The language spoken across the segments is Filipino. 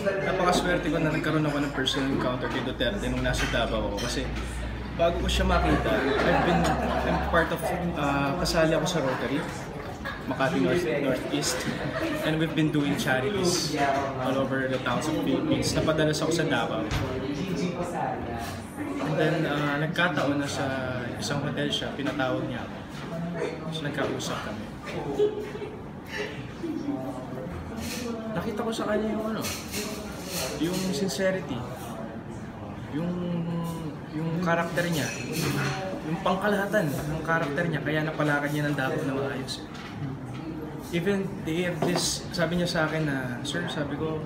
Napakaswerte ko na nagkaroon ako ng personal encounter kay Duterte nung nasa Davao ako kasi bago ko siya makita, I'm part of, kasali ako sa Rotary, Makati Northeast, and we've been doing charities all over the towns of Philippines. Napadalas ako sa Davao. And then, nagkataon na sa isang hotel siya, pinatawag niya ako. So, nagkausap kami. Nakita ko sa kanya yung yung sincerity, yung karakter niya, yung pangkalahatan ng karakter niya, kaya napalakad niya ng Davao na maayos. Even they have this, sabi niya sa akin na, sir, sabi ko,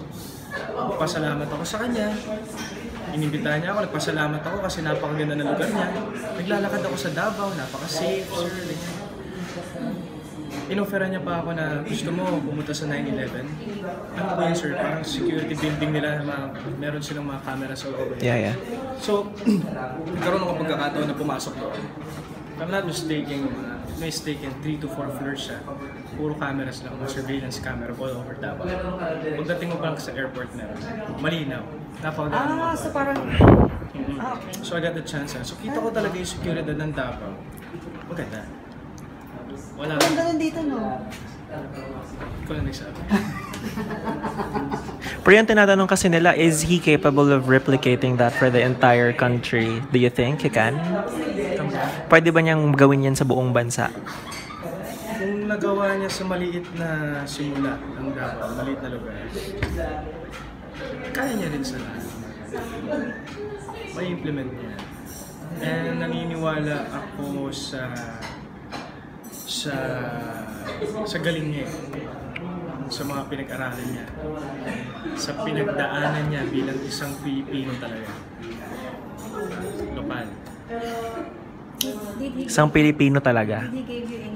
pasalamat ako sa kanya. Inimbitahan niya ako, nagpasalamat ako kasi napakaganda ng lugar niya. Naglalakad ako sa Davao, napaka-safe, sir. Inofferan niya pa ako na gusto mo pumunta sa 9/11. Ano po yun, sir? Parang security building nila, meron silang mga cameras all over. Yeah. So, nagkaroon ako pagkakataon na pumasok doon. If I'm not mistaken, 3 to 4 floors siya. Puro cameras lang, mga surveillance camera all over Davao. Pagdating mo pa lang sa airport na, malinaw. Napakaganda. So parang... Okay. So I got the chance. So kita ko talaga yung security ng Davao. Maganda. Wala. Ang ganun dito, no? Ikaw na nagsabi. Pero yung tinatanong kasi nila, is he capable of replicating that for the entire country? Do you think he can? Pwede ba niyang gawin yan sa buong bansa? Kung nagawa niya sa maliit na simula ng Davao, maliit na lugar, kaya niya rin sa lahat. May implement niya. And naniniwala ako sa galing niya, sa mga pinag-aralan niya, sa pinagdaanan niya bilang isang Pilipino talaga. Lokal. Isang Pilipino talaga. Did he give you